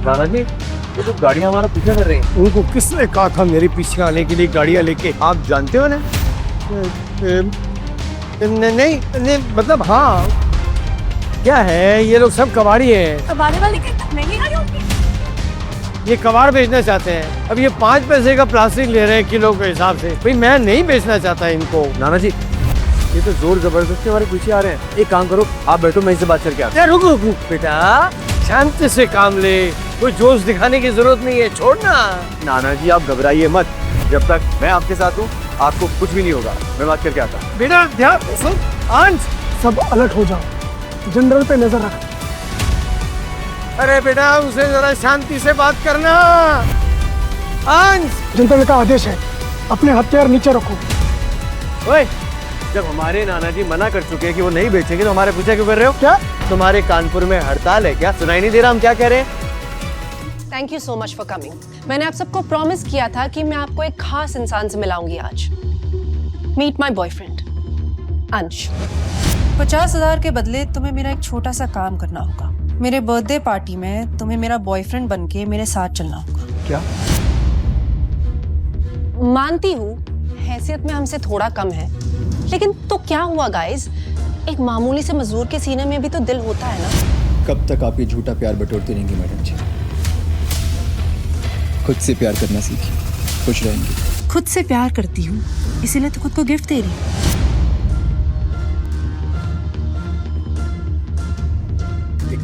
दादाजी ये तो गाड़ियाँ हमारा पीछा कर रही हैं। उनको किसने कहा था मेरे पीछे आने के लिए गाड़ियाँ लेके? आप जानते हो ना? नहीं मतलब हाँ, क्या है ये लोग सब कबाड़ी हैं। कबाड़ी वाले के महंगी गाड़ी होगी। ये कबाड़ बेचना चाहते हैं। अब ये 5 पैसे का प्लास्टिक ले रहे हैं किलो के हिसाब से। भाई मैं नहीं बेचना चाहता इनको। नाना जी ये तो जोर जबरदस्ती हमारे पीछे आ रहे हैं। एक काम करो, आप बैठो, मैं इनसे बात करके आता हूँ। रुक रुक रुक बेटा, शांति से काम ले, कोई जोश दिखाने की जरूरत नहीं है, छोड़ना। नाना जी आप घबराइए मत, जब तक मैं आपके साथ हूँ आपको कुछ भी नहीं होगा। मैं बात करके आता हूँ। बेटा ध्यान सुन, अंश सब अलर्ट हो जाओ, जनरल पे नजर रख। अरे बेटा उसे जरा शांति से बात करना। अंश, जनरल का आदेश है, अपने हथियार नीचे रखो। ओए जब हमारे नाना जी मना कर चुके हैं कि वो नहीं बेचेंगे तो हमारे पीछे क्यों कर रहे हो? क्या तुम्हारे कानपुर में हड़ताल है क्या? सुनाई नहीं दे रहा हम क्या कह रहे हैं? Thank you so much for coming. मैंने आप सबको प्रॉमिस किया था कि मैं आपको एक खास इंसान से मिलाऊंगी आज। मीट माय बॉयफ्रेंड अंश। 50,000 के बदले तुम्हें मेरा एक छोटा सा काम करना होगा। मेरे बर्थडे पार्टी में तुम्हें मेरा बॉयफ्रेंड बनके मेरे साथ चलना होगा। क्या? मानती हूँ हैसियत में हमसे थोड़ा कम है, लेकिन तो क्या हुआ गाइस, एक मामूली से मजदूर के सीने में भी तो दिल होता है ना। कब तक आप ये झूठा प्यार बटोरती रहेंगी मैडम जी? खुद से प्यार करना सीखिए, खुश रहेंगे। खुद से प्यार करती हूँ, इसीलिए तो खुद को गिफ्ट दे रही हूँ।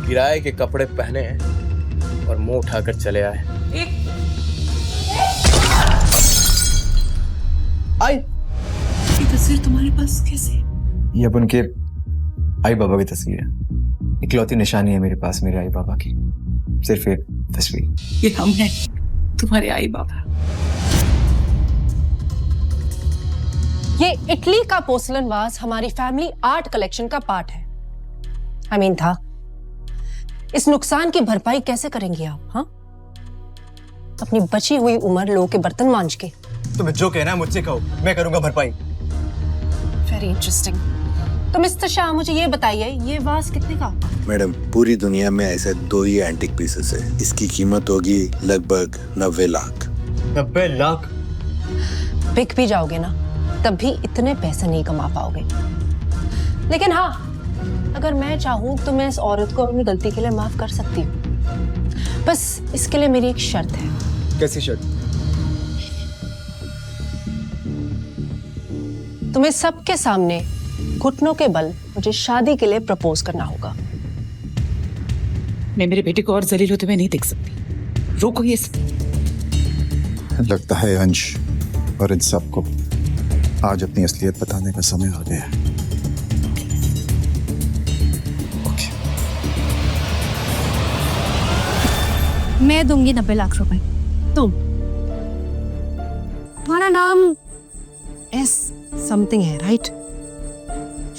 किराए के कपड़े पहने हैं और मुंह उठाकर चले आए। आई ये तस्वीर तुम्हारे पास कैसे? ये अब उनके आई बाबा की तस्वीर है। इकलौती निशानी है मेरे पास मेरे आई बाबा की, सिर्फ एक तस्वीर। ये हम हैं, तुम्हारे आई बाबा। ये इटली का पोर्सलन वाज हमारी फैमिली आर्ट कलेक्शन का पार्ट है। था इस नुकसान की भरपाई कैसे करेंगे आप? हाँ, अपनी बची हुई उम्र लोगों के बर्तन मांज के। तुम्हें जो कहना है मुझसे कहो, मैं करूंगा भरपाई। Very interesting. तो मिस्टर शाह मुझे ये बताइए, ये वाज कितने का? मैडम पूरी दुनिया में ऐसे 2 ही एंटिक पीसेस है। इसकी कीमत होगी लगभग 90 लाख। 90 लाख? बिक भी जाओगे ना तब भी इतने पैसे नहीं कमा पाओगे। लेकिन हाँ, अगर मैं चाहूँ तो मैं इस औरत को अपनी गलती के लिए माफ कर सकती हूँ। बस इसके लिए मेरी एक शर्त है। कैसी शर्त? तुम्हें सबके सामने घुटनों के बल मुझे शादी के लिए प्रपोज करना होगा। मैं मेरे बेटे को और जलील होते हुए नहीं देख सकती। रोको ये सब। लगता है अंश और इन सबको आज अपनी असलियत बताने का समय आ गया है। मैं दूंगी 90 लाख रुपए। तुम्हारा नाम एस समथिंग है, right?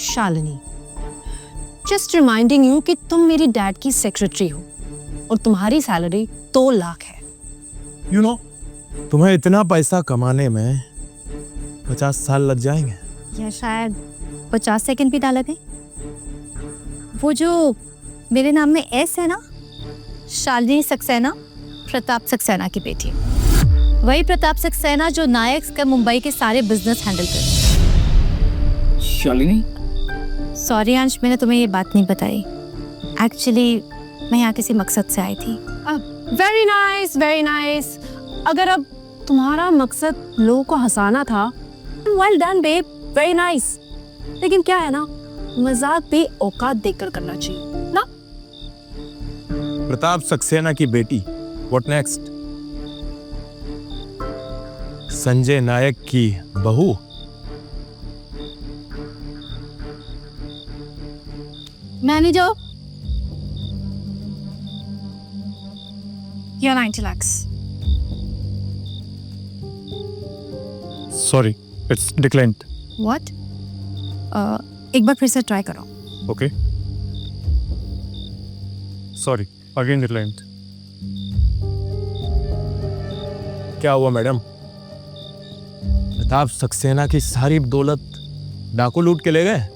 Shalini. Just reminding you कि तुम मेरी डैड की सेक्रेटरी हो और तुम्हारी सैलरी 2 लाख है। यू नो, तुम्हें इतना पैसा कमाने में 50 साल लग जाएंगे, या शायद 50 सेकंड भी डाला थे। वो जो मेरे नाम में एस है ना, शालिनी सक्सेना, प्रताप सक्सेना की बेटी। वही प्रताप सक्सेना जो नायक का मुंबई के सारे बिजनेस हैंडल करते। शालिनी? सॉरी अंश, मैंने तुम्हें ये बात नहीं बताई। एक्चुअली मैं यहाँ किसी मकसद से आई थी। Very nice, very nice. अगर अब तुम्हारा मकसद लोगों को हंसाना था, well done babe, very nice. लेकिन क्या है ना, मजाक भी औकात देखकर करना चाहिए ना। प्रताप सक्सेना की बेटी, व्हाट नेक्स्ट? संजय नायक की बहू? मैनेजर, या 90 lakhs। Sorry, it's declined. What? एक बार फिर से ट्राई करो। Okay, sorry, again declined. क्या हुआ मैडम? प्रताप सक्सेना की सारी दौलत डाकू लूट के ले गए?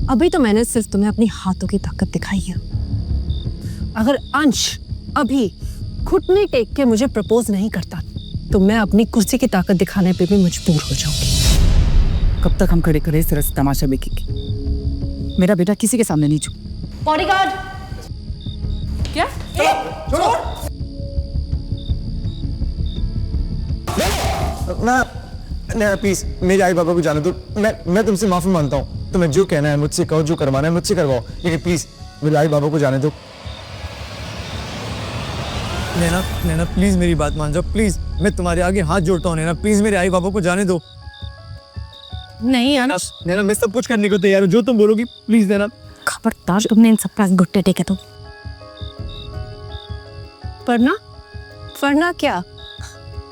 अभी तो मैंने सिर्फ तुम्हें अपनी हाथों की ताकत दिखाई है। अगर अंश अभी घुटने टेक के मुझे प्रपोज नहीं करता तो मैं अपनी कुर्सी की ताकत दिखाने पे भी मजबूर हो जाऊंगी। कब तक हम खड़े खड़े इस तरह से तमाशा देखेंगे? मेरा बेटा किसी के सामने नहीं झुक। बॉडीगार्ड। क्या? ना प्लीज मेरे आई बाबा को जाने दो। मैं तुमसे माफी मांगता हूँ। तुम्हें जो कहना है मुझसे कहो, जो करवाना है मुझसे करवाओ, लेकिन प्लीज मेरे आई बाबा को जाने दो। नैना नैना प्लीज मेरी बात मान जाओ, प्लीज मैं तुम्हारे आगे हाथ जोड़ता हूँ। नैना प्लीज मेरे आई बाबा को जाने दो। नहीं आना। नैना मैं सब कुछ करने को तैयार हूँ, जो तुम बोलोगी। प्लीज नैना। खबरदार तुमने इन सब पास घुट्टे टेके तो। वरना क्या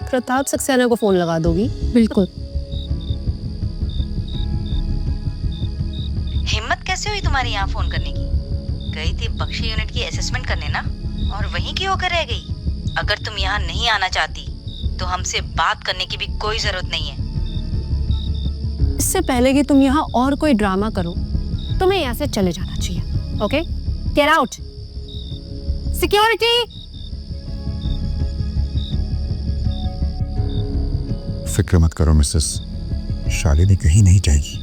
प्रताप सक्सेना को फोन लगा दोगी? बिल्कुल। हिम्मत कैसे हुई तुम्हारी यहाँ फोन करने की? गई थी बख्शी यूनिट की असेसमेंट करने ना, और वहीं की होकर रह गई। अगर तुम यहाँ नहीं आना चाहती तो हमसे बात करने की भी कोई जरूरत नहीं है। इससे पहले कि तुम यहाँ और कोई ड्रामा करो तुम्हें यहाँ से चले जाना चाहिए। Okay, get out. सिक्योरिटी। फिक्र मत करो मिसेस, शालिनी कहीं नहीं जाएगी।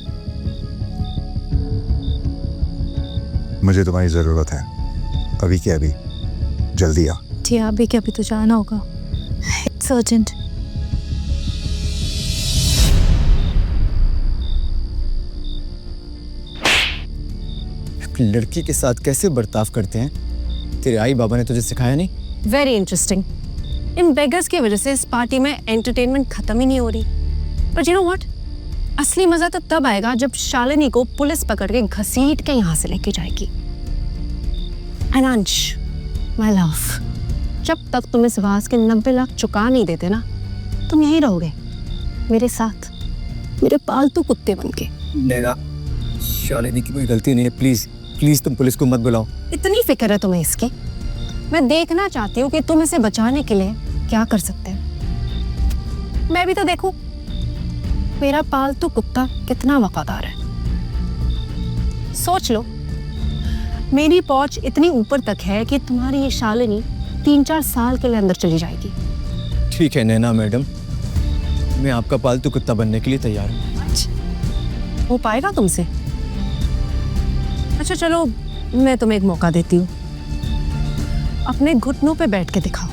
मुझे तुम्हारी जरूरत है, अभी के अभी। जल्दी आ। जी अभी क्या, अभी तो जाना होगा। It's urgent. अपनी लड़की के साथ कैसे बर्ताव करते हैं? तेरे आई बाबा ने तुझे सिखाया नहीं? Very interesting. इन बेगर्स की वजह से इस पार्टी में एंटरटेनमेंट खत्म ही नहीं हो रही। पर यू नो व्हाट, असली मजा तो तब आएगा जब शालिनी को पुलिस पकड़ के घसीट के यहाँ से लेके जाएगी। एंड अंश माय लव, जब तक तुम इस वास के 90 लाख चुका नहीं देते ना, तुम यहीं रहोगे मेरे साथ, मेरे पालतू कुत्ते बनके। नैना, शालिनी की कोई गलती नहीं है। प्लीज प्लीज तुम पुलिस को मत बुलाओ। इतनी फिक्र है तुम्हें इसकी? मैं देखना चाहती हूँ कि तुम इसे बचाने के लिए क्या कर सकते हो। मैं भी तो देखूं मेरा पालतू कुत्ता कितना वफादार है। सोच लो, मेरी पहुंच इतनी ऊपर तक है कि तुम्हारी ये शालिनी 3-4 साल के लिए अंदर चली जाएगी। ठीक है नैना मैडम, मैं आपका पालतू कुत्ता बनने के लिए तैयार हूँ। हो पाएगा तुमसे? अच्छा चलो, मैं तुम्हें एक मौका देती हूँ, अपने घुटनों पे बैठ के दिखाओ।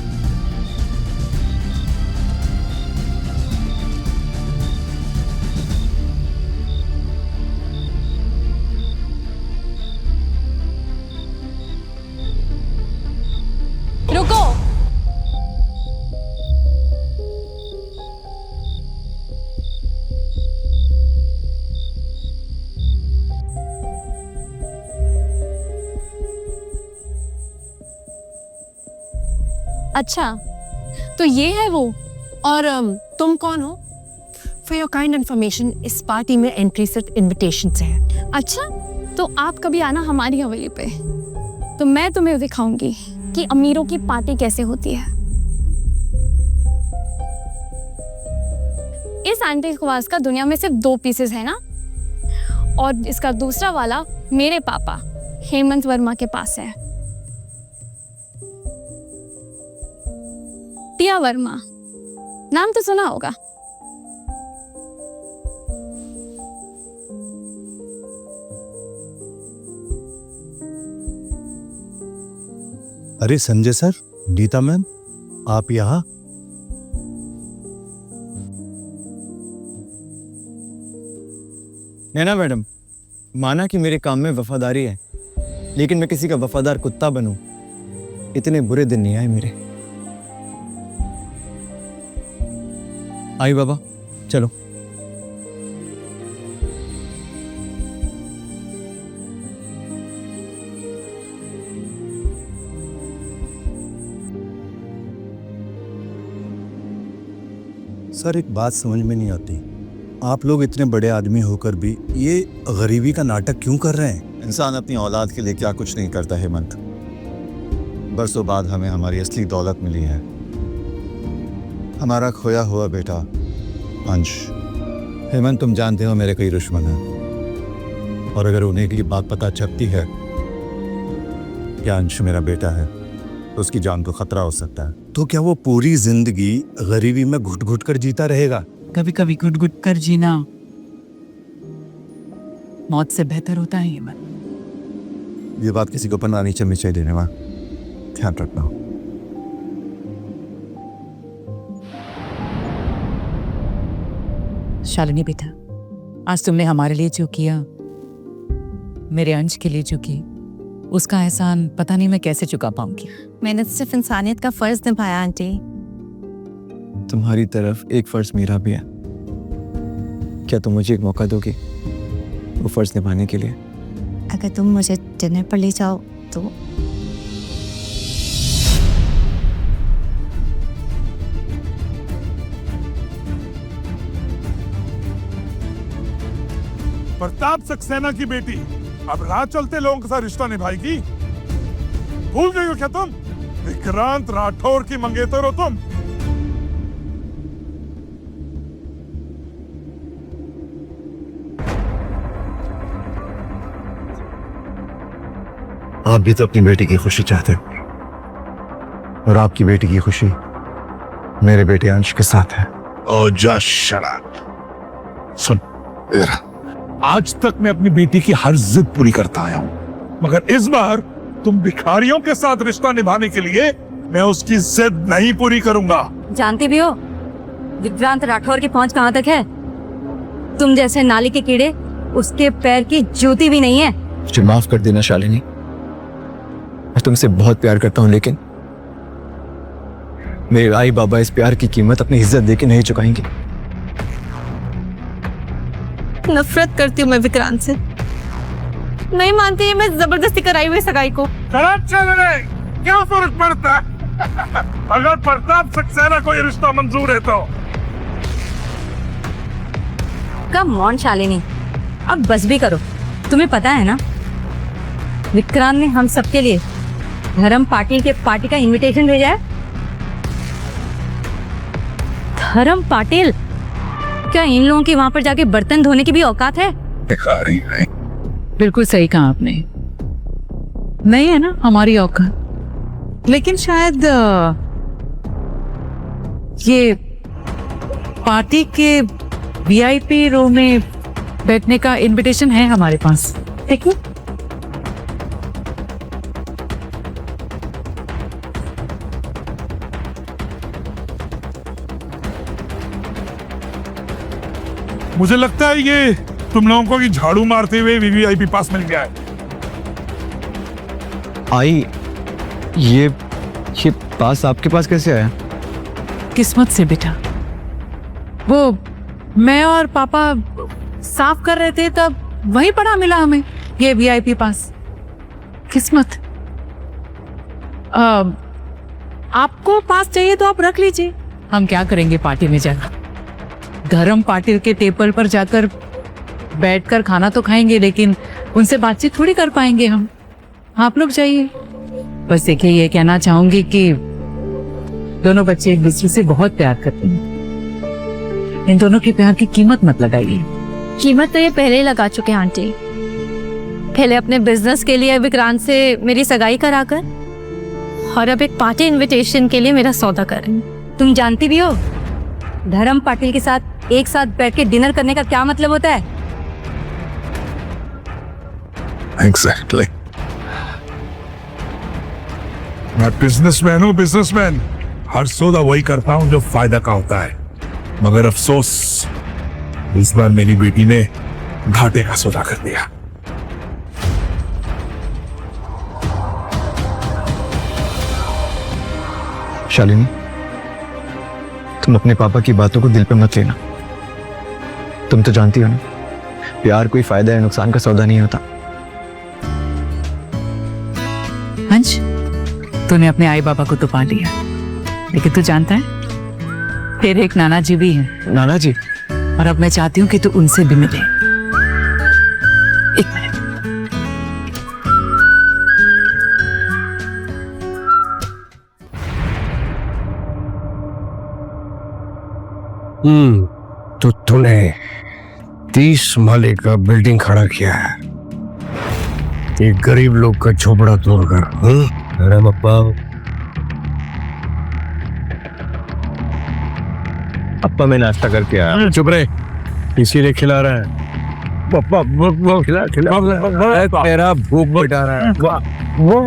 रुको। अच्छा, तो ये है वो। और तुम कौन हो? फॉर योर काइंड इन्फॉर्मेशन, इस पार्टी में एंट्री सिर्फ इनविटेशन से है। अच्छा, तो आप कभी आना हमारी हवेली पे, तो मैं तुम्हें दिखाऊंगी कि अमीरों की पार्टी कैसे होती है। इस आंटी खवास का दुनिया में सिर्फ 2 पीसेस है ना, और इसका दूसरा वाला मेरे पापा हेमंत वर्मा के पास है। टिया वर्मा, नाम तो सुना होगा। अरे संजय सर, गीता मैम, आप यहाँ? नैना मैडम, माना कि मेरे काम में वफादारी है, लेकिन मैं किसी का वफादार कुत्ता बनूं, इतने बुरे दिन नहीं आए मेरे। आई बाबा, चलो। सर एक बात समझ में नहीं आती, आप लोग इतने बड़े आदमी होकर भी ये गरीबी का नाटक क्यों कर रहे हैं? इंसान अपनी औलाद के लिए क्या कुछ नहीं करता हेमंत। बरसों बाद हमें हमारी असली दौलत मिली है, हमारा खोया हुआ बेटा अंश। हेमंत, तुम जानते हो मेरे कई दुश्मन हैं, और अगर उन्हें ये बात पता चलती है कि अंश मेरा बेटा है तो उसकी जान को खतरा हो सकता है, तो क्या वो पूरी जिंदगी गरीबी में घुट घुट कर जीता रहेगा? कभी कभी घुट घुट कर जीना मौत से बेहतर होता है ये मन। ये बात किसी को पता नहीं चलनी चाहिए देने, ध्यान रखना। शालिनी बेटा, आज तुमने हमारे लिए जो किया, मेरे अंश के लिए जो की, उसका एहसान पता नहीं मैं कैसे चुका पाऊंगी। मैंने सिर्फ इंसानियत का फर्ज निभाया आंटी। तुम्हारी तरफ एक फर्ज मेरा भी है। क्या तुम मुझे एक मौका दोगी वो फर्ज निभाने के लिए? अगर तुम मुझे डिनर पर ले जाओ तो। प्रताप सक्सेना की बेटी अब राह चलते लोगों के साथ रिश्ता निभाएगी? भूल गई हो क्या तुम? विक्रांत राठौर की मंगेतर हो तुम। आप भी तो अपनी बेटी की खुशी चाहते हो, और आपकी बेटी की खुशी मेरे बेटे अंश के साथ है। ओ जा शराब। सुन, आज तक मैं अपनी बेटी की हर जिद पूरी करता आया हूं, मगर इस बार तुम भिखारियों के साथ रिश्ता निभाने के लिए मैं उसकी जिद नहीं पूरी करूंगा। जानती भी हो विक्रांत राठौर की पहुंच कहां तक है? तुम जैसे नाली के कीड़े उसके पैर की जूती भी नहीं है। मुझे माफ कर देना शालिनी, मैं तुमसे बहुत प्यार करता हूं, लेकिन मेरे आई बाबा इस प्यार की कीमत अपनी इज्जत देके नहीं चुकाएंगे। नफरत करती हूँ मैं विक्रांत से। नहीं मानती है मैं जबरदस्ती कराई हुई सगाई को। क्या फर्क पड़ता है? अगर प्रताप सक्सेना को ये रिश्ता मंजूर है तो। कम ऑन शालिनी, अब बस भी करो। तुम्हें पता है ना विक्रांत ने हम सबके लिए धर्म पाटिल के पार्टी का इनविटेशन भेजा है। धर्म पाटिल, क्या इन लोगों की वहां पर जाके बर्तन धोने की भी औकात है? बिल्कुल सही कहा आपने, नहीं है ना हमारी औकात। लेकिन शायद ये पार्टी के वीआईपी रो में बैठने का इनविटेशन है हमारे पास। देखिए, मुझे लगता है ये तुम लोगों को कि झाड़ू मारते हुए वीवीआईपी पास मिल गया है। आई, ये पास आपके पास कैसे आया? किस्मत से बेटा, वो मैं और पापा साफ कर रहे थे तब वहीं पड़ा मिला हमें ये वीआईपी पास। किस्मत। आपको पास चाहिए तो आप रख लीजिए, हम क्या करेंगे पार्टी में जाकर। धर्म पाटिल के टेबल पर जाकर बैठकर खाना तो खाएंगे, लेकिन उनसे बातचीत थोड़ी कर पाएंगे हम। आप लोग जाइए। बस देखिए, ये कहना चाहूंगी कि दोनों बच्चे एक दूसरे से बहुत प्यार करते हैं। इन दोनों के प्यार की कीमत मत लगाइए। कीमत तो ये पहले ही लगा चुके हैं आंटी। पहले अपने बिजनेस के लिए विक्रांत से मेरी सगाई कराकर, और अब एक पार्टी इनविटेशन के लिए मेरा सौदा करें। तुम जानती भी हो धर्म पाटिल के साथ एक साथ बैठ के डिनर करने का क्या मतलब होता है? Exactly. मैं बिजनेसमैन हूँ, बिजनेसमैन। हर सौदा वही करता हूँ जो फायदा का होता है, मगर अफसोस इस बार मेरी बेटी ने घाटे का सौदा कर दिया। शालिनी, तुम अपने पापा की बातों को दिल पे मत लेना। तुम तो जानती हो ना, प्यार कोई फायदा या नुकसान का सौदा नहीं होता। अंश, तूने अपने आई बाबा को तो पा लिया, लेकिन तू जानता है तेरे एक नाना जी भी हैं। नाना जी? और अब मैं चाहती हूँ कि तू उनसे भी मिले। एक मिनट। तो तूने 30 माले का बिल्डिंग खड़ा किया है एक गरीब लोग का झोपड़ा तोड़कर। अरे अप्पा, अप्पा मैं नाश्ता करके आया। चुप रहे, इसीलिए खिला रहा है। पप्पा वो खिला तेरा भूख मिटा रहा है। वो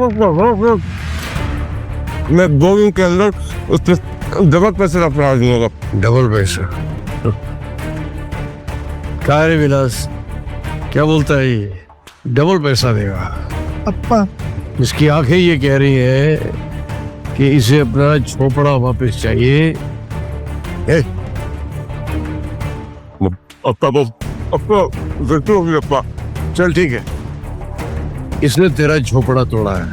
मैं 2 दिन के अंदर उससे डबल पैसे अपना दूंगा। डबल पैसे? क्या रे विलास, क्या बोलता है ये? डबल पैसा देगा? अप्पा इसकी आंखें ये कह रही है कि इसे अपना झोपड़ा वापस चाहिए। अप्पा चल ठीक है, इसने तेरा झोपड़ा तोड़ा है,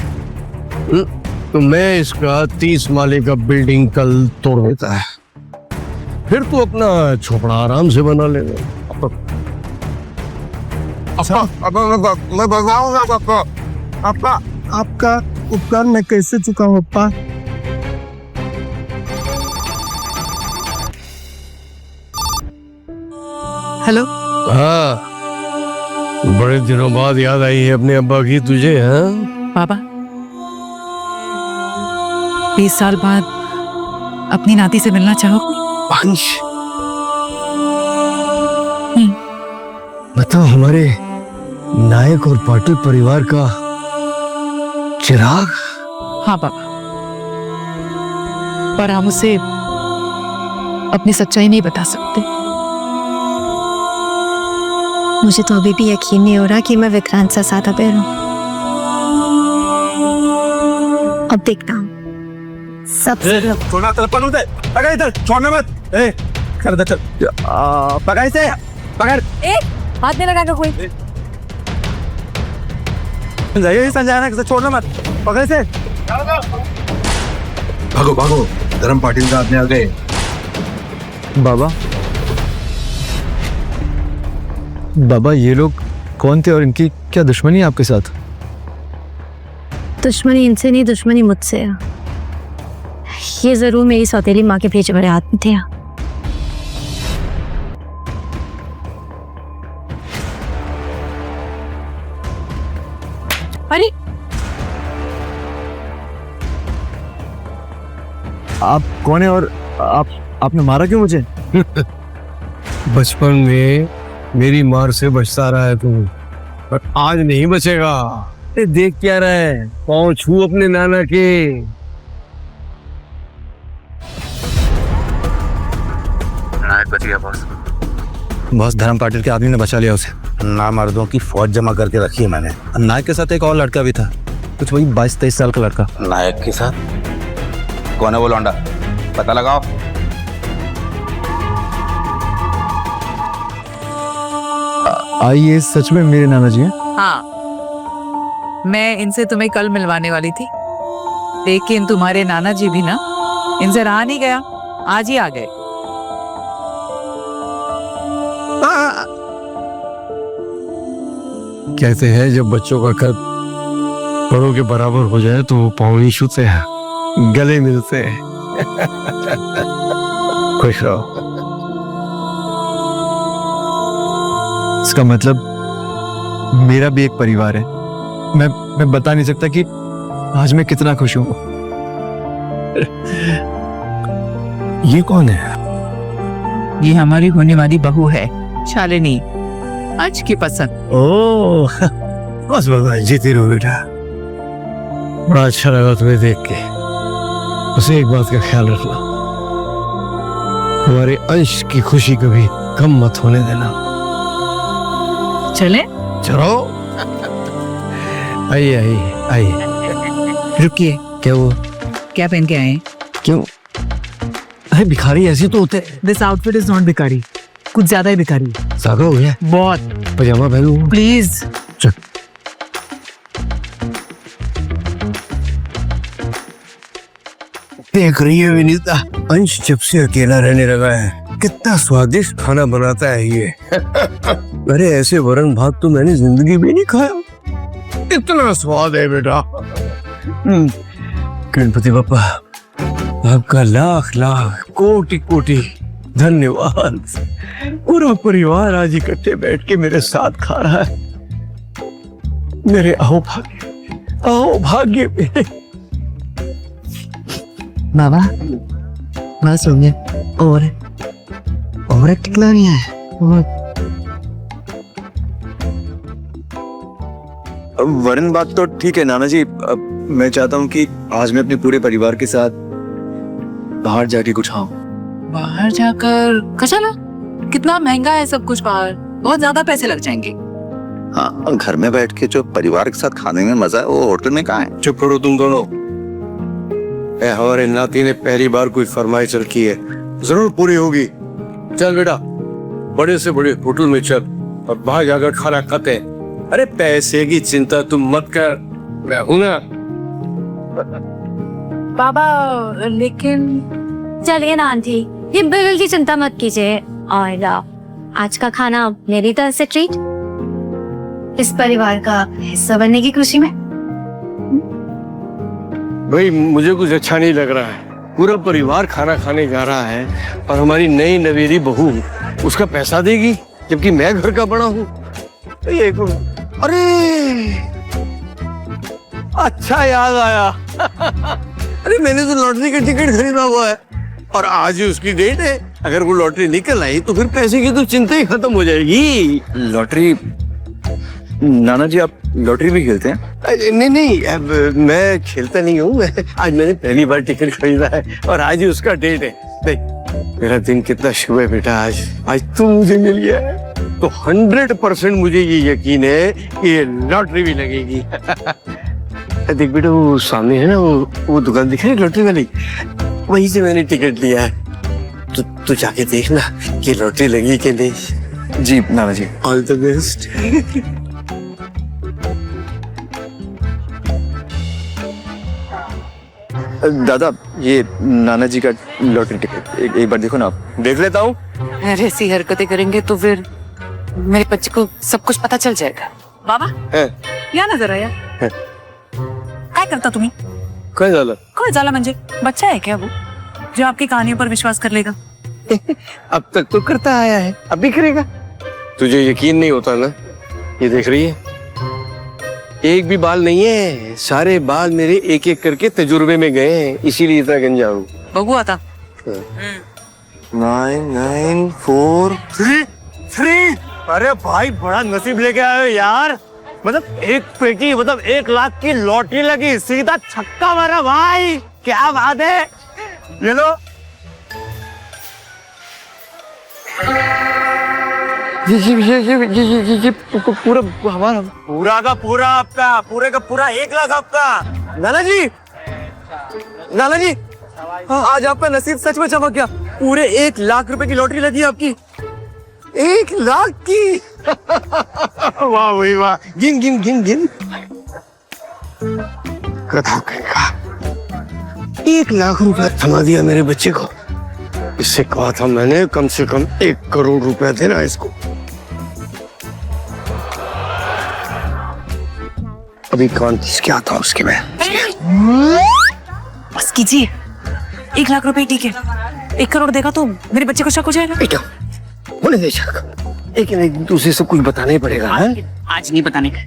तो मैं इसका 30 माले का बिल्डिंग कल तोड़ देता है, फिर तू अपना झोपड़ा आराम से बना लेगा। मैं बताऊंगा पापा। अप्पा आपका उपकार मैं कैसे चुकाऊं अप्पा? हेलो। हाँ, बड़े दिनों बाद याद आई है अपने अब्बा की तुझे। हाँ पापा, 20 साल बाद अपनी नाती से मिलना चाहोगे? अंश, बताओ, हमारे नायक और पाटिल परिवार का चिराग। हाँ पापा, पर हम उसे अपनी सच्चाई नहीं बता सकते। मुझे तो अभी भी यकीन नहीं हो रहा कि मैं विक्रांत सा सादा पैर हूं। अब देखता हूँ सब। छोड़ना तलपन उधर, पकड़ इधर, छोड़ना मत। ए, कर दे चल। पकड़ इसे, पकड़। हाथ में लगा कोई। जाइए संजय ना, छोड़ना मत, पकड़ इसे। भागो भागो, धर्म पाटिल का आदमी आ गए। बाबा, बाबा ये लोग कौन थे और इनकी क्या दुश्मनी है आपके साथ? दुश्मनी इनसे नहीं, दुश्मनी मुझसे है। ये जरूर मेरी सौतेली माँ के भेजे बड़े हाथ में थे। अरे आप कौन है और आपने मारा क्यों मुझे? बचपन में मेरी मार से बचता रहा है तू, पर आज नहीं बचेगा। देख क्या रहा है, पाँव छू अपने नाना के। नायक बच गया बॉस। बॉस, धर्म पाटिल के आदमी ने बचा लिया उसे। नामर्दों की फौज जमा करके रखी है मैंने। नायक के साथ एक और लड़का भी था, कुछ वही 22-23 साल का लड़का। नायक के साथ कौन है वो लौंडा? पता लगाओ। आइए, सच में मेरे नाना जी हैं? हाँ, मैं इनसे तुम्हें कल मिलवाने वाली थी, लेकिन तुम्हारे नाना जी भी ना इनसे रहा नहीं गया, आज ही आ गए। कहते हैं जब बच्चों का कद बड़ों के बराबर हो जाए तो वो पाँव छूते हैं, गले मिलते हैं। खुश रहो। इसका मतलब मेरा भी एक परिवार है। मैं बता नहीं सकता कि आज मैं कितना खुश हूं। ये कौन है? ये हमारी होने वाली बहू है, शालिनी, आज की पसंद। ओह, बस भगवान जीती रहो बेटा। बड़ा अच्छा लगा तुम्हें देख के। बस एक बात का ख्याल रखना, हमारे अंश की खुशी कभी कम मत होने देना। चले? चलो। आइए आइए आइए। रुकिए, क्या वो? क्या पहन के आए? क्यों? अरे भिखारी ऐसे तो होते हैं। दिस आउटफिट इज नॉट भिखारी, कुछ ज्यादा ही भिखारी। सागा हो गया? बहुत। पजामा पहनो प्लीज। चल। देख रही है विनीता, अंश जब से अकेला रहने लगा है कितना स्वादिष्ट खाना बनाता है ये। अरे ऐसे वरण भात तो मैंने जिंदगी में नहीं खाया, इतना स्वाद है बेटा। गणपति बापा, आपका लाख लाख कोटि कोटि धन्यवाद। पूरा परिवार आज इकट्ठे बैठ के मेरे साथ खा रहा है। मेरे आओ भाग्य मेरे। बाबा बात सुनिए, और कितना नहीं है। वरन बात तो ठीक है नाना जी, मैं चाहता हूँ कि आज मैं अपने पूरे परिवार के साथ बाहर जाके कुछ खाऊं। बाहर जाकर कचला, कितना महंगा है सब कुछ बाहर, बहुत ज्यादा पैसे लग जाएंगे। हाँ, घर में बैठ के जो परिवार के साथ खाने में मजा है वो होटल में कहाँ है। चुप करो तुम दोनों। हमारे नाती ने पहली बार कोई फरमाइश रखी है, जरूर पूरी होगी। चल बेटा, बड़े से बड़े होटल में चल और बाहर जाकर खाना खाते हैं। अरे पैसे की चिंता तुम मत कर, मैं हूं ना। बाबा लेकिन चलिए ना आंटी, ये बिल की चिंता मत कीजिए, और आज का खाना मेरी तरफ से ट्रीट, इस परिवार का हिस्सा बनने की खुशी में। भाई मुझे कुछ अच्छा नहीं लग रहा है, पूरा परिवार खाना खाने जा रहा है और हमारी नई नवेली बहू उसका पैसा देगी, जबकि मैं घर का बड़ा हूँ। ये अरे अच्छा याद आया अरे मैंने तो लॉटरी का टिकट खरीदा हुआ है और आज ही उसकी डेट है। अगर वो लॉटरी निकल आई तो फिर पैसे की तो चिंता ही खत्म हो जाएगी। लॉटरी? नाना जी आप लॉटरी भी खेलते हैं? नहीं, अब मैं खेलता नहीं हूँ। आज मैंने पहली बार टिकट खरीदा है और आज ही उसका डेट है। देख मेरा दिन कितना शुभ है बेटा, आज तू मुझे मिल गया है तो 100% मुझे ये यकीन है कि ये लॉटरी भी लगेगी। देख बेटा, वो सामने है ना वो दुकान दिख रही है लॉटरी वाली, वहीं से मैंने टिकट लिया है। तू जाके देखना कि लॉटरी लगी कि नहीं। जी नाना जी। All the best. दादा ये नाना जी का लॉटरी टिकट एक बार देखो ना आप। देख लेता हूँ। अरे ऐसी हरकतें करेंगे तो फिर मेरे बच्चे को सब कुछ पता चल जाएगा। बाबा या नजर आया काय करता तुम्ही? काय झालं? काय झालं म्हणजे बच्चा है क्या वो जो आपकी कहानियों पर विश्वास कर लेगा? अब तक तो करता आया है, अब भी करेगा। तुझे यकीन नहीं होता ना? ये देख रही है, एक भी बाल नहीं है, सारे बाल मेरे एक एक करके तजुर्बे में गए हैं, इसीलिए इतना गंजा हूँ। बघू आता 9 9 4 3। अरे भाई बड़ा नसीब लेके आए हो यार, मतलब एक पेटी, मतलब 1 लाख की लॉटरी लगी, सीधा छक्का मारा भाई, क्या बात है। ले लो। ये पूरा हमारा, पूरा का पूरा आपका, पूरे का पूरा 1 लाख आपका। नाना जी, नाना जी, आज आपका नसीब सच में चमक गया, पूरे 1 लाख रुपए की लॉटरी लगी आपकी। 1 लाख की। वाह भाई वाह, गिन गिन गिन गिन। कथा कहेगा 1 लाख रुपया थमा दिया मेरे बच्चे को। इससे कहा था मैंने कम से कम 1 करोड़ रुपया देना इसको। अभी कौन क्या था उसके में। बस कीजिए, 1 लाख रुपए ठीक है, 1 करोड़ देगा तो मेरे बच्चे को शक हो जाएगा। होने दे शक, एक दूसरे से कुछ बताना ही पड़ेगा। आज नहीं बताने का,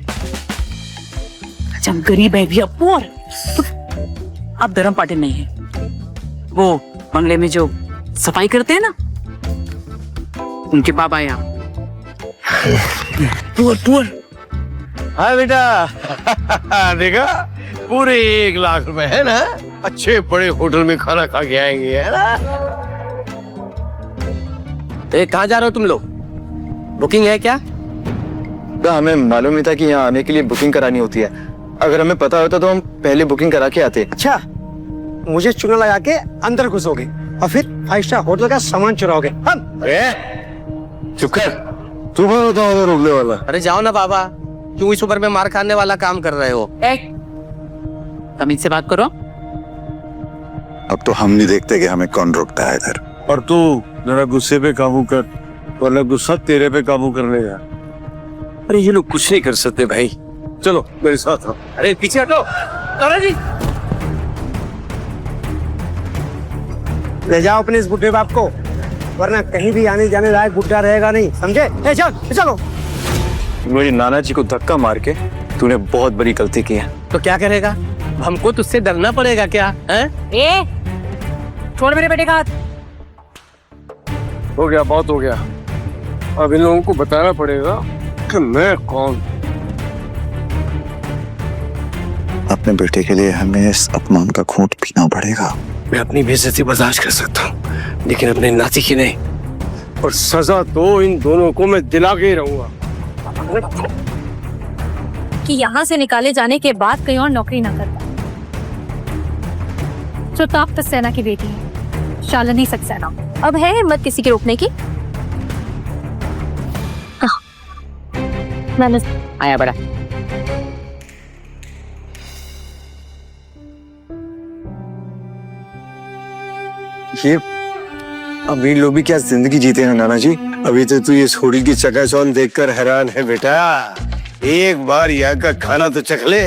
हम गरीब है भैया, पुअर। अब धर्म पाटिल नहीं है, वो बंगले में जो सफाई करते हैं ना, उनके बाबा है आप। पुअर। हाँ बेटा, देखा पूरे 1 लाख रुपए है ना, अच्छे बड़े होटल में खाना खा के आएंगे, है ना। कहाँ जा रहे हो तुम लोग? बुकिंग है क्या? हमें मालूम नहीं था कि यहाँ आने के लिए बुकिंग करानी होती है, अगर हमें पता होता तो हम पहले बुकिंग करा के आते। अच्छा, मुझे चुना लगा के अंदर घुसोगे और फिर 5 स्टार होटल का सामान चुराओगे। अरे चुप कर, तू रोकने वाला। अरे जाओ ना बाबा, क्यों इस उम्र में मार खाने वाला काम कर रहे हो? तमीज से बात करो। अब तो हम नहीं देखते कि हमें कौन रोकता है इधर। और तू जरा गुस्से पे काबू कर, वरना गुस्सा तेरे पे काबू कर लेगा। अरे ये लोग कुछ नहीं कर सकते भाई, चलो मेरे साथ आओ। अरे पीछे हटो। जी ले जाओ अपने इस बुढ़े बाप को, वरना कहीं भी आने जाने लायक बुढ़ा रहेगा नहीं, समझे? चलो। मेरी नाना जी को धक्का मार के तूने बहुत बड़ी गलती की है। तो क्या करेगा? हमको तुझसे डरना पड़ेगा क्या? हैं? ए छोड़ मेरे बेटे का हाथ। हो गया, बहुत हो गया। अब इन लोगों को बताना पड़ेगा कि मैं कौन। अपने बेटे के लिए हमें इस अपमान का घूंट पीना पड़ेगा। मैं अपनी बेइज्जती बर्दाश्त कर सकता हूँ, लेकिन अपने नाती की नहीं। और सजा तो इन दोनों को मैं दिला के ही रहूंगा। कि यहाँ से निकाले जाने के बाद कहीं और नौकरी ना करता। प्रताप सक्सेना की बेटी है शालिनी सक्सेना। अब है हिम्मत किसी के रोकने की? मैंने आया बड़ा। ये अमीर लोग भी क्या जिंदगी जीते हैं नाना जी। अभी तो तू इस होटल की चकाचौंध देखकर हैरान है बेटा। एक बार यहाँ का खाना तो चख ले,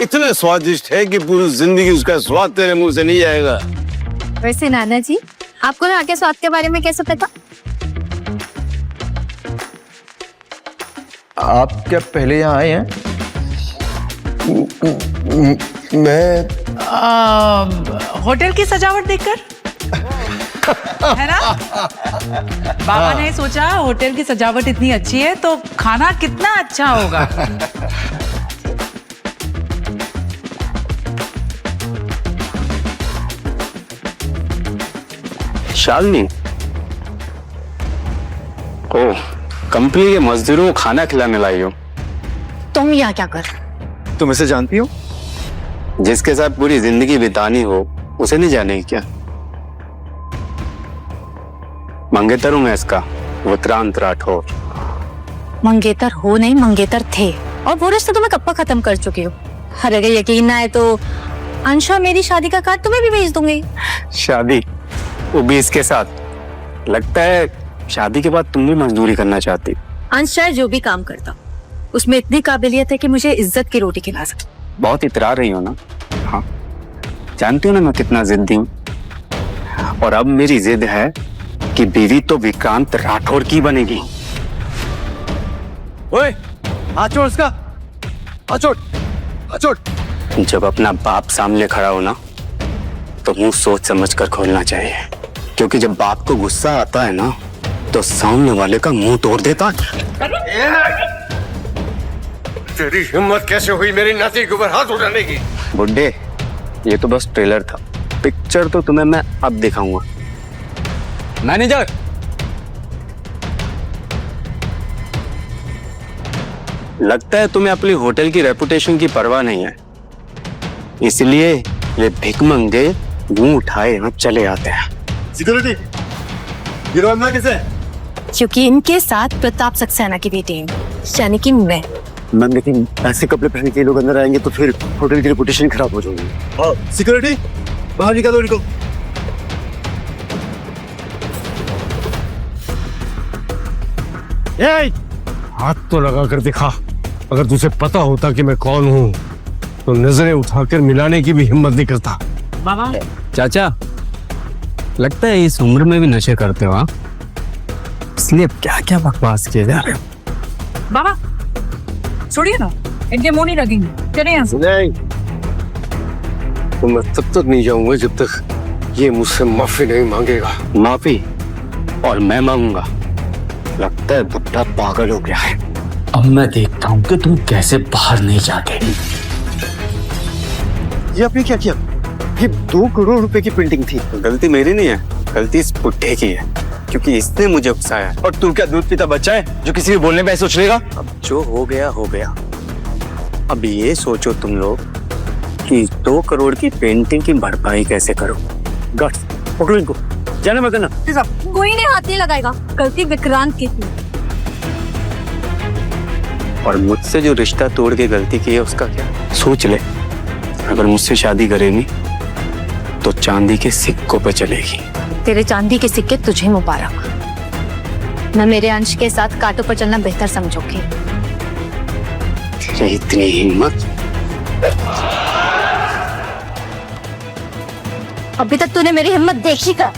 इतना स्वादिष्ट है कि पूरी जिंदगी उसका स्वाद तेरे मुंह से नहीं जाएगा। वैसे नाना जी, आपको ना आगे स्वाद के बारे में कैसे पता? आप क्या पहले यहाँ आए हैं? मैं होटल की सजावट देखकर है ना? बाबा ने सोचा होटल की सजावट इतनी अच्छी है तो खाना कितना अच्छा होगा। शालिनी, ओ कंपनी के मजदूरों को खाना खिलाने लाई हो। तुम यहाँ क्या कर? तुम इसे जानती हो? जिसके साथ पूरी जिंदगी बितानी हो उसे नहीं जाने क्या? मंगेतर हूं मैं इसका, विक्रांत राठौर। मंगेतर हो नहीं, मंगेतर थे, और वो रिश्ता तुम्हें कब का खत्म कर चुके हो। अगर यकीन ना है तो अंशा मेरी शादी का कार्ड तुम्हें भी भेज दूंगी। शादी? वो भी इसके साथ? लगता है शादी के बाद तुम भी मजदूरी करना चाहती। अंशा जो भी काम करता उसमें इतनी काबिलियत है कि मुझे इज्जत की रोटी खिला सकती। बहुत इतरा रही हो ना? हाँ, जानती हो ना मैं कितना जिद्दी हूँ। और अब मेरी जिद है कि बीवी तो विक्रांत राठौर की बनेगी। ओए, हाथ छोड़ उसका, हाथ छोड़, हाथ छोड़। जब अपना बाप सामने खड़ा हो ना तो मुंह सोच समझ कर खोलना चाहिए, क्योंकि जब बाप को गुस्सा आता है ना तो सामने वाले का मुंह तोड़ देता है। तेरी हिम्मत कैसे हुई मेरी नाती के ऊपर हाथ उठाने की? बुड्ढे, ये तो बस ट्रेलर था, पिक्चर तो तुम्हें मैं अब दिखाऊंगा। मैनेजर, लगता है तुम्हें अपनी होटल की रेपुटेशन की परवाह नहीं है, इसलिए ये भिखमंगे मुंह उठाए अब चले आते हैं। सिक्योरिटी, ये रोना किसे? क्योंकि इनके साथ प्रताप सक्सेना की बेटी है, यानी कि मैं। लेकिन ऐसे कपड़े पहन के लोग अंदर आएंगे तो फिर होटल की रेपुटेशन खराब हो जाएगी। सिक्योरिटी, बाहर निकालो इनको। हाथ तो लगा कर दिखा। अगर तुझे पता होता कि मैं कौन हूँ तो नजरें उठाकर मिलाने की भी हिम्मत नहीं करता। बाबा, चाचा, लगता है इस उम्र में भी नशे करते हो, इसलिए क्या क्या बकवास किए जा रहे हो। बाबा छोड़िए ना, इनके मुंह नहीं लगेंगे, चलिए यहाँ से। नहीं, तो मैं तब तक नहीं जाऊंगा जब तक ये मुझसे माफी नहीं मांगेगा। माफी? और मैं मांगूंगा? लगता है बुड्ढा पागल हो गया है। अब मैं देखता हूँ कि तुम कैसे बाहर नहीं जाते। ये आपने क्या किया? ये 2 करोड़ रुपए की प्रिंटिंग थी। गलती मेरी नहीं है, गलती इस बुड्ढे की है, क्योंकि इसने मुझे उकसाया। और तू क्या दूध पीता बच्चा है जो किसी भी बोलने पे सोच लेगा? अब जो हो गया हो गया। अब ये सोचो तुम लोग कि 2 करोड़ की पेंटिंग की भरपाई कैसे करो। गट्स, पकड़ो इनको, जाने मत देना। कोई नहीं हाथ नहीं लगाएगा, गलती विक्रांत की थी। और मुझसे जो रिश्ता तोड़ के गलती की है उसका क्या? सोच ले, अगर मुझसे शादी करेगी तो चांदी के सिक्कों पे चलेगी। तेरे चांदी के सिक्के तुझे मुबारक। मैं मेरे अंश के साथ कांटों पर चलना बेहतर समझूंगी। तेरी इतनी हिम्मत? अभी तक तूने मेरी हिम्मत देखी का?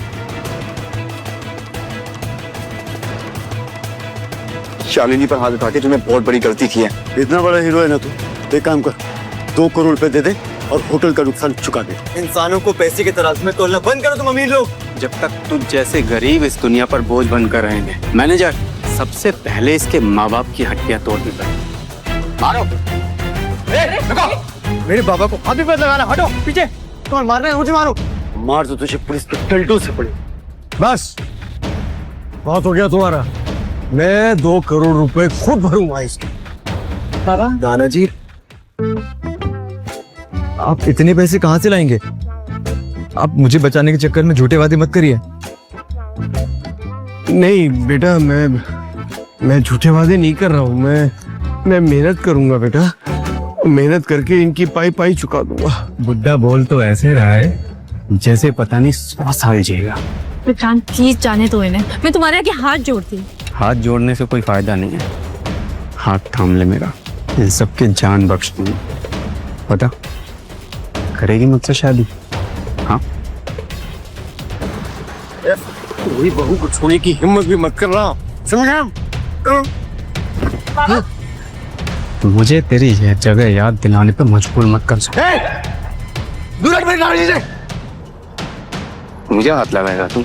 शालिनी पर हाथ उठा के तूने बहुत बड़ी गलती की है। इतना बड़ा हीरो है ना तू, एक काम कर, 2 करोड़ रुपए दे दे और होटल का नुकसान चुका दे। इंसानों को पैसे के तराजू में तोलना बंद करो तुम अमीर लोग। जब तक तुझ जैसे गरीब इस दुनिया पर बोझ बनकर रहेंगे। मैनेजर, सबसे पहले इसके माँ बाप की हड्डियां तोड़नी पड़ेगी। मारो। मेरे बाबा को हाथ पे लगाना, हटो पीछे। कौन मार रहे हैं? मुझे मारो। मार तो तुझे पुलिस के टल्टू से पड़े। बस बहुत हो गया तुम्हारा। मैं 2 करोड़ रुपए खुद भरूंगा इसके। नाना जी, आप इतने पैसे कहां से लाएंगे? आप मुझे बचाने के चक्कर में झूठे वादे मत करिए। नहीं बेटा, मैं झूठे वादे नहीं कर रहा हूँ। मैं मेहनत करूंगा बेटा, मेहनत करके इनकी पाई पाई चुका दूंगा। बुड्ढा बोल तो ऐसे रहा है जैसे पता नहीं 100 साल जिएगा। विक्रांत प्लीज जाने दो इन्हें, मैं तुम्हारे आगे हाथ जोड़ती हूँ। हाथ जोड़ने से कोई फायदा नहीं है। हाथ थाम ले मेरा, इन सबके जान बख्श दूंगी। पता करेगी मुझसे शादी? हाँ, कोई बहू को छूने की हिम्मत भी मत कर रहा, समझा? मुझे तेरी यह जगह याद दिलाने पे मजबूर मत कर सकते। मुझे हाथ लगाएगा तू?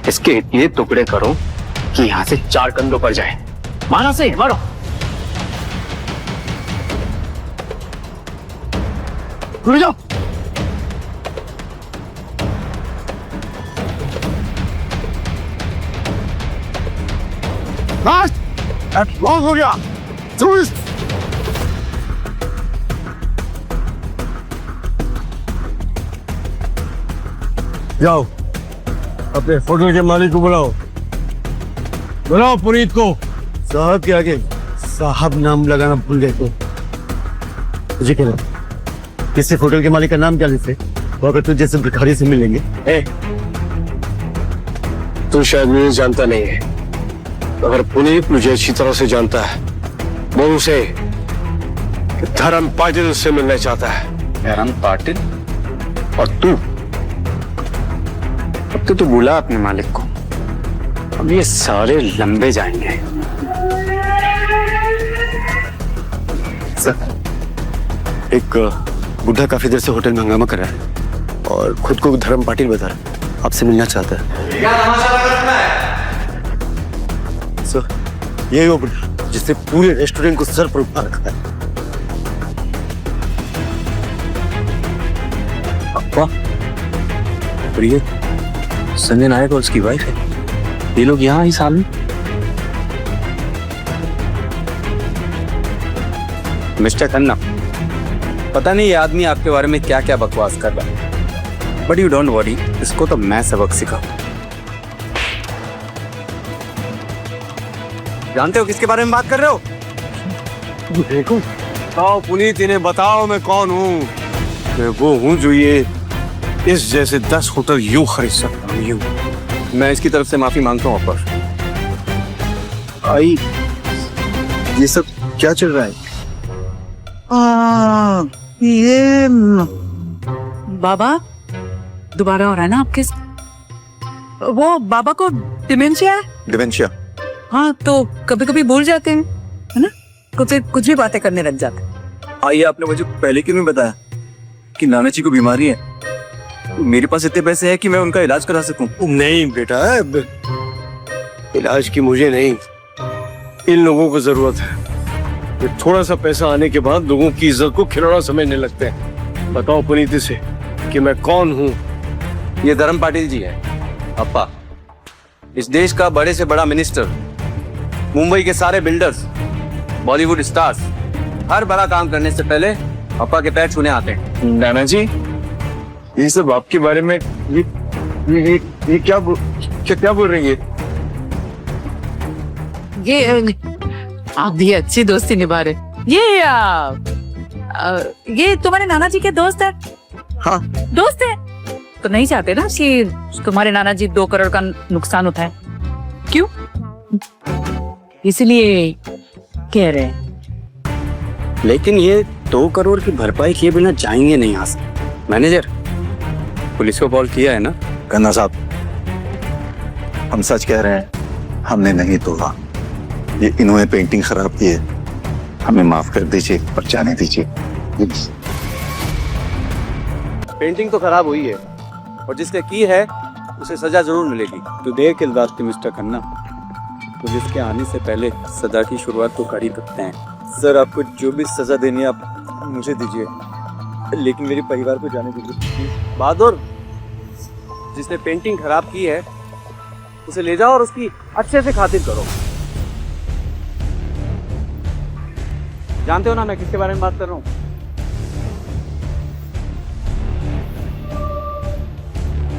इसके इतने टुकड़े करो कि यहाँ से 4 कंधों पर जाए। मारो से मारो। रुक जाओ। बस बहुत हो गया। जाओ अपने होटल के मालिक को बुलाओ। बुलाओ पुनीत को। साहब के आगे साहब नाम लगाना भूल गए तो तुझे क्या लगा? किसी होटल के मालिक का नाम क्या लेते? वो अगर तुझे जैसे भिखारी से मिलेंगे। तू शायद मुझे जानता नहीं है, अगर पुनीत मुझे अच्छी तरह से जानता है, वो उसे धर्म पाटिल से मिलना चाहता है। धर्म पाटिल? और तू? अब तो तू बुला अपने मालिक को, अब ये सारे लंबे जाएंगे। सर, एक बुढ़ा काफी देर से होटल में हंगामा कर रहा है और खुद को धर्म पाटिल बता रहा है, आपसे मिलना चाहता है। सर, यही वो बुढ़ा जिसने पूरे रेस्टोरेंट को सर पर उठा रखा है। अप्पा, और ये संजय नायक और उसकी वाइफ है। ये लोग यहाँ इस हाल में? मिस्टर खन्ना, पता नहीं ये आदमी आपके बारे में क्या क्या बकवास कर रहा है, बट यू डोंट वरी, इसको तो मैं सबक सिखाऊं। जानते हो किसके बारे में बात कर रहे हो? देखो, बताओ पुनीत, इन्हें बताओ मैं कौन हूँ। मैं वो हूँ जो ये इस जैसे 10 होटल यूं खरीद सकता हूँ, यूं। मैं इसकी तरफ से माफी मांगता हूँ अपर। आई, ये सब क्या चल रहा है? ये बाबा दोबारा हो रहा है ना आपके? वो बाबा को डिमेंशिया है। डिमेंशिया? हाँ, तो कभी कभी भूल जाते हैं, है ना? कुछ भी बातें करने लग जाते हैं। आइए, आपने मुझे पहले क्यों नहीं बताया कि नाना जी को बीमारी है? मेरे पास इतने पैसे हैं कि मैं उनका इलाज करा सकूं। नहीं बेटा, इलाज की मुझे नहीं, इन लोगों को जरूरत है। ये थोड़ा सा पैसा आने के बाद लोगों की इज्जत को खिलौना समझने लगते हैं। बताओ पुनीत से कि मैं कौन हूँ। ये धर्म पाटिल जी है अप्पा, इस देश का बड़े से बड़ा मिनिस्टर, मुंबई के सारे बिल्डर्स, बॉलीवुड स्टार्स, हर बड़ा काम करने से पहले अप्पा के पैर छूने आते हैं। नाना जी, ये सब आपके बारे में ये क्या बोल रही है? ये आप भी अच्छी दोस्ती निभा रहे। ये तुम्हारे नाना जी के दोस्त है? हाँ, दोस्त है तो नहीं चाहते ना कि तुम्हारे नाना जी 2 करोड़ का नुकसान उठाए? क्यों? इसलिए कह रहे हैं। लेकिन ये 2 करोड़ की भरपाई किए बिना जाएंगे नहीं यहाँ से। मैनेजर, पुलिस को कॉल किया है ना? खन्ना साहब, हम सच कह रहे हैं, हमने नहीं तोड़ा। ये इन्होंने पेंटिंग खराब की है, हमें माफ कर दीजिए और जाने दीजिए प्लीज। पेंटिंग तो खराब हुई है और जिसने की है उसे सजा जरूर मिलेगी। तो देर किस बात की मिस्टर खन्ना? पुलिस के आने से पहले सजा की शुरुआत तो कर ही सकते हैं। सर आपको जो भी सजा देनी है आप मुझे दीजिए, लेकिन मेरे परिवार को जाने दीजिए। बहादुर, जिसने पेंटिंग खराब की है उसे ले जाओ और उसकी अच्छे से खातिर करो। जानते हो ना मैं किसके बारे में बात कर रहा हूँ?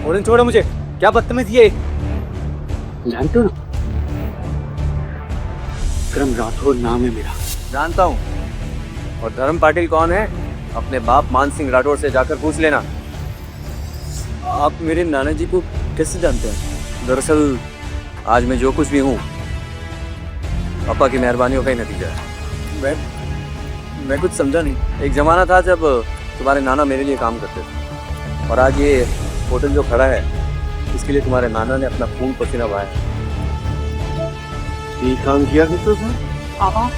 और छोड़ो मुझे, क्या बदतमीजी है। जानते हो ना, विक्रम राठौर नाम है मेरा। जानता हूँ। और धर्म पाटिल कौन है? अपने बाप मान सिंह राठौर से जाकर पूछ लेना। आप मेरे नाना जी को कैसे जानते हैं? दरअसल आज मैं जो कुछ भी हूँ पापा की मेहरबानियों का ही नतीजा है। मैं कुछ समझा नहीं। एक जमाना था जब तुम्हारे नाना मेरे लिए काम करते थे, और आज ये होटल जो खड़ा है इसके लिए तुम्हारे नाना ने अपना खून पसीना बहाया। ये काम किया करते सर? पापा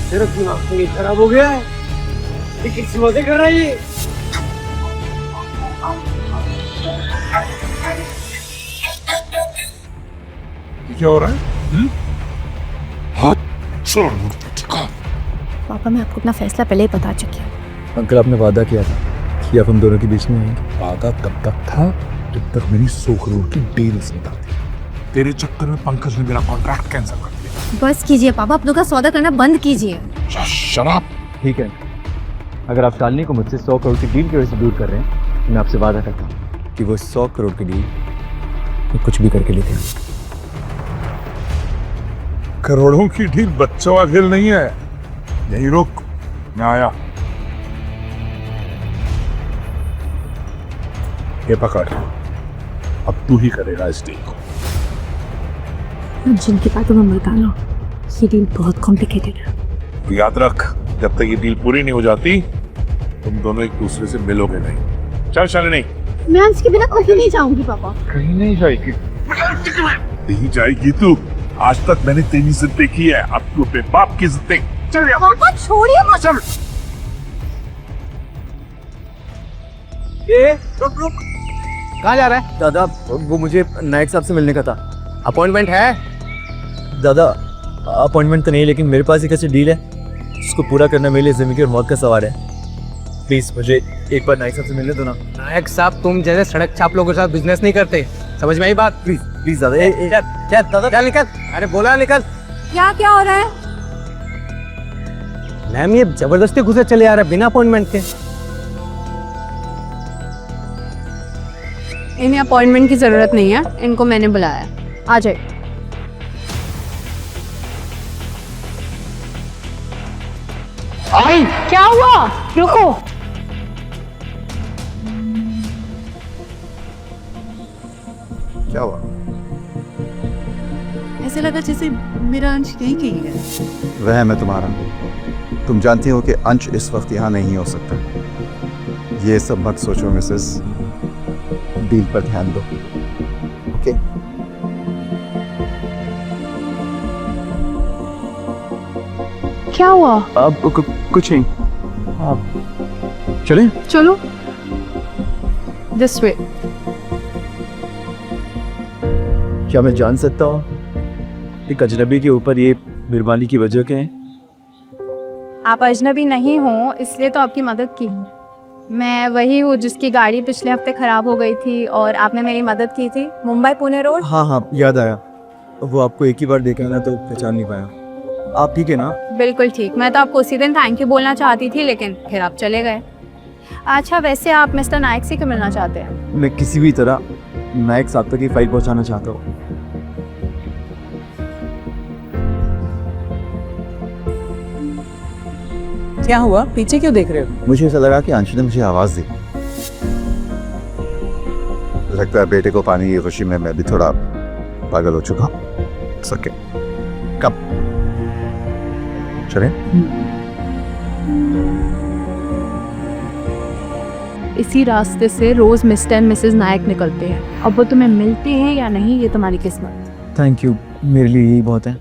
तेरा दिमाग तो खराब हो गया है। ये किस वजह कर रहा है ये? क्या हो रहा है? हाथ छोड़। पापा मैं आपको अपना फैसला पहले ही बता चुकी हूँ। अंकल आपने वादा किया था कि आप हम दोनों के बीच में आएंगे। वादा तब तक था जब तक मेरी 100 करोड़ की डील नहीं था। तेरे चक्कर में पंकज ने मेरा कॉन्ट्रैक्ट कैंसिल कर दिया। बस कीजिए पापा, अपनों का सौदा करना बंद कीजिए। शराब। ठीक है, अगर आप शालिनी को मुझसे 100 करोड़ की डील की वजह से दूर कर रहे हैं, तो मैं आपसे वादा करता हूँ कि वो 100 करोड़ की डील कुछ भी करके लेते हैं। करोड़ों की डील बच्चों का खेल नहीं है। यही रुक, मैं आया। ये पकड़, अब तू ही करेगा इस डील को। जिनकी बातों में मत आना, ये डील बहुत कॉम्प्लिकेटेड है। तो याद रख, जब तक ये डील पूरी नहीं हो जाती तुम दोनों एक दूसरे से मिलोगे नहीं। चल शालिनी। मैं इसके बिना कहीं नहीं जाऊंगी पापा। कहीं नहीं जाएगी। नहीं जाएगी तू। आज तक मैंने तेरी जिद देखी है, अब तू अपने बाप की जिद देख। चल पापा छोड़िए मत। चल। रुक। कहाँ जा रहा है? दादा वो मुझे नायक साहब से मिलने का था। अपॉइंटमेंट है? दादा अपॉइंटमेंट तो नहीं, लेकिन मेरे पास एक ऐसी डील है जिसको पूरा करना मेरे लिए जिंदगी और मौत का सवाल है। प्लीज मुझे एक बार नायक साहब से मिलने दो ना। नायक साहब तुम जैसे सड़क छाप लोगों के साथ बिजनेस नहीं करते, समझ में आई बात? प्लीज प्लीज दादा। क्या दादा? चल निकल। अरे बोला निकल। क्या हो रहा है? मैम ये जबरदस्ती घुसे चले आ रहा है बिना अपॉइंटमेंट के। इन्हें अपॉइंटमेंट की जरूरत नहीं है, इनको मैंने बुलाया। आ जाए। क्या हुआ? रुको। क्या हुआ? ऐसे लगा जैसे मेरा अंश यहीं कहीं है। वह मैं तुम्हारा। तुम जानती हो कि अंश इस वक्त यहाँ नहीं हो सकता। ये सब मत सोचो मिसेस, डील पर ध्यान दो। ओके? क्या हुआ? अब कुछ नहीं, आप चलें? चलो दिस वे। क्या मैं जान सकता हूँ एक अजनबी के ऊपर ये मेहरबानी की वजह क्या है? आप अजनबी नहीं हो इसलिए तो आपकी मदद की। मैं वही हूँ जिसकी गाड़ी पिछले हफ्ते खराब हो गई थी और आपने मेरी मदद की थी, मुंबई पुणे रोड। हाँ याद आया। वो आपको एक ही बार देखा ना तो पहचान नहीं पाया। आप ठीक है ना? बिल्कुल ठीक। मैं तो आपको उसी दिन थैंक यू बोलना चाहती थी, लेकिन फिर आप चले गए। अच्छा वैसे आप मिस्टर नायक से क्यों मिलना चाहते हैं? मैं किसी भी तरह नायक साहब तक की फाइल पहुंचाना चाहता हूँ। क्या हुआ? पीछे क्यों देख रहे हो? मुझे ऐसा लगा कि अंशु ने मुझे आवाज दी। लगता है बेटे को पाने की खुशी में मैं भी थोड़ा पागल हो चुका। सके कब चलें? इसी रास्ते से रोज मिस्टर एंड मिसेस नायक निकलते हैं। अब वो तुम्हें मिलते हैं या नहीं ये तुम्हारी किस्मत। थैंक यू, मेरे लिए यही बहुत है।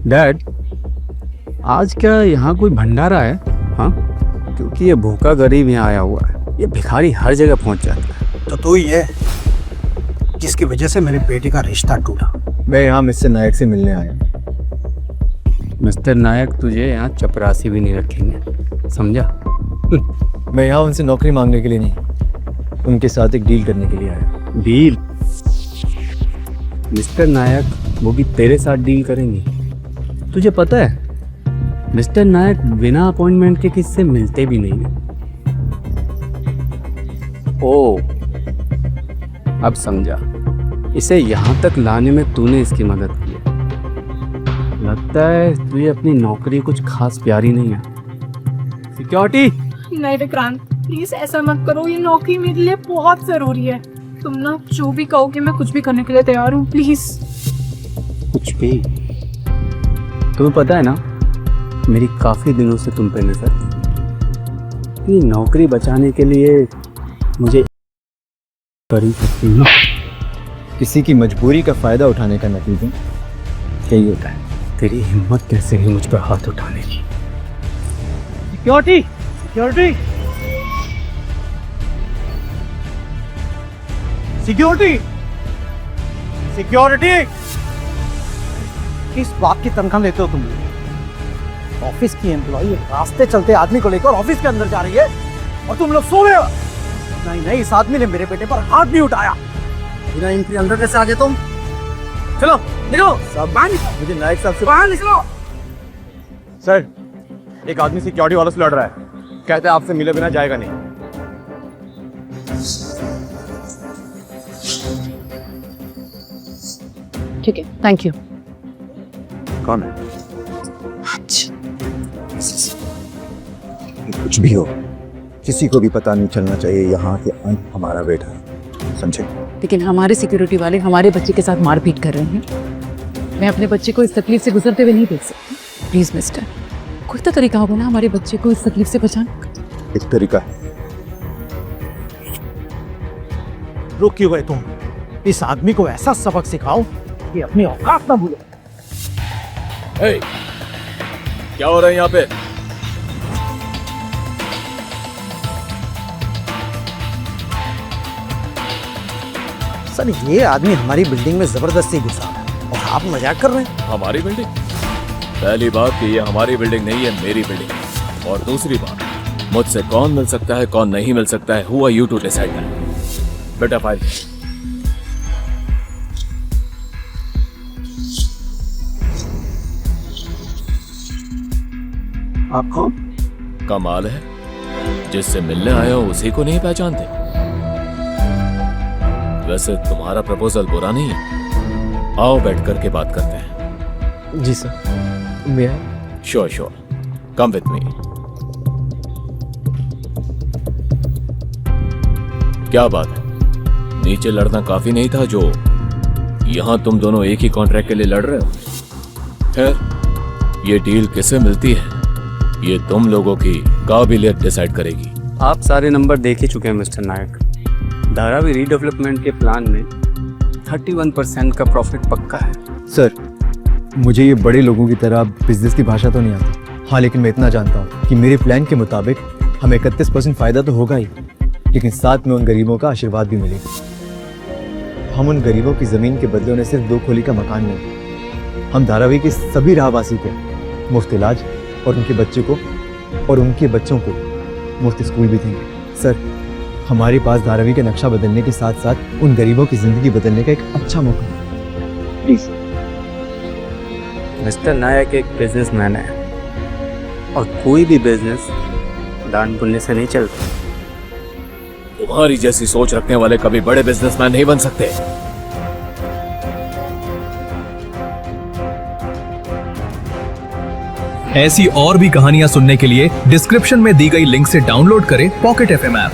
डैड आज क्या यहाँ कोई भंडारा है? हाँ, क्योंकि ये भूखा गरीब यहाँ आया हुआ है, ये भिखारी हर जगह पहुँच जाता है। तो तू ही है जिसकी वजह से मेरे बेटे का रिश्ता टूटा। मैं यहाँ मिस्टर नायक से मिलने आया। मिस्टर नायक तुझे यहाँ चपरासी भी नहीं रखेंगे, समझा? मैं यहाँ उनसे नौकरी मांगने के लिए नहीं, उनके साथ एक डील करने के लिए आया। डील? मिस्टर नायक वो भी तेरे साथ डील करेंगे? तुझे पता है मिस्टर नायक बिना अपॉइंटमेंट के किससे मिलते भी नहीं है। ओ, अब समझा, इसे यहाँ तक लाने में तूने इसकी मदद की। लगता है तुझे अपनी नौकरी कुछ खास प्यारी नहीं है। सिक्योरिटी! नहीं विक्रांत, प्लीज ऐसा मत करो, ये नौकरी मेरे लिए बहुत जरूरी है। तुम ना जो भी कहोगे मैं कुछ भी करने के लिए तैयार हूँ, प्लीज। कुछ भी? तुम्हें पता है ना, मेरी काफी दिनों से तुम पे नजर, ये नौकरी बचाने के लिए मुझे कर ही सकती हूँ। किसी की मजबूरी का फायदा उठाने का नतीजा यही होता है। तेरी हिम्मत कैसे है मुझ पर हाथ उठाने की? Security, security, security, security! किस बात की तनख्वाह लेते हो तुम? ऑफिस की एम्प्लॉई रास्ते चलते आदमी को लेकर ऑफिस के अंदर जा रही है और तुम लोग सो रहे हो। नहीं नहीं, इस आदमी ने मेरे बेटे पर हाथ नहीं उठाया। बिना एंट्री अंदर कैसे आ गए तुम? चलो निकलो, बाहर निकलो। मुझे नायक साहब से बाहर निकलो। सर, एक आदमी सिक्योरिटी वालों से लड़ रहा है, कहता है आपसे मिले बिना जाएगा नहीं। ठीक है, थैंक यू। कौन है? कुछ भी हो, किसी को भी पता नहीं चलना चाहिए यहाँ के अंत हमारा बेटा है, समझे? लेकिन हमारे सिक्योरिटी वाले हमारे बच्चे के साथ मारपीट कर रहे हैं। मैं अपने बच्चे को इस तकलीफ से गुजरते हुए नहीं देख सकती। प्लीज मिस्टर, कोई तो तरीका होगा ना हमारे बच्चे को इस तकलीफ से बचाने का। एक तरीका है। रुक क्यों गए तुम? इस आदमी को ऐसा सबक सिखाओ कि अपनी औकात ना भूले। क्या हो रहा है यहाँ पे? सर, ये आदमी हमारी बिल्डिंग में जबरदस्ती घुसा है और आप मजाक कर रहे हैं। हमारी बिल्डिंग? पहली बात कि ये हमारी बिल्डिंग नहीं है, मेरी बिल्डिंग। और दूसरी बात, मुझसे कौन मिल सकता है कौन नहीं मिल सकता है, हुआ यू टू डिसाइड दैट। बेटा फाइल। आप कौन? कमाल है, जिससे मिलने आया हो उसी को नहीं पहचानते। वैसे तुम्हारा प्रपोजल बुरा नहीं है, आओ बैठ करके बात करते हैं। जी सर, मैं sure sure, come with me. क्या बात है, नीचे लड़ना काफी नहीं था जो यहां तुम दोनों एक ही कॉन्ट्रैक्ट के लिए लड़ रहे हो? खैर, ये डील किसे मिलती है ये तुम लोगों की काबिलियत डिसाइड करेगी। आप सारे नंबर देख ही चुके हैं मिस्टर नायक। धारावी रीडेवलपमेंट के प्लान में 31% का प्रॉफिट पक्का है। सर, मुझे ये बड़े लोगों की तरह बिजनेस की भाषा तो नहीं आती। हाँ, लेकिन मैं इतना जानता हूँ कि मेरे प्लान के मुताबिक हमें 31% फायदा तो होगा ही, लेकिन साथ में उन गरीबों का आशीर्वाद भी मिलेगा। हम उन गरीबों की जमीन के बदले उन्हें सिर्फ 2 खोली का मकान नहीं, हम धारावी के सभी राहवासी को मुफ्त इलाज और उनके बच्चे को और उनके बच्चों को मुफ्त स्कूल भी देंगे। सर, हमारे पास धारावी के नक्शा बदलने के साथ साथ उन गरीबों की जिंदगी बदलने का एक अच्छा मौका है। प्लीज। मिस्टर नायक एक बिजनेसमैन है और कोई भी बिजनेस दान पुण्य से नहीं चलता। तुम्हारी जैसी सोच रखने वाले कभी बड़े बिजनेसमैन नहीं बन सकते। ऐसी और भी कहानियां सुनने के लिए डिस्क्रिप्शन में दी गई लिंक से डाउनलोड करें पॉकेट FM ऐप।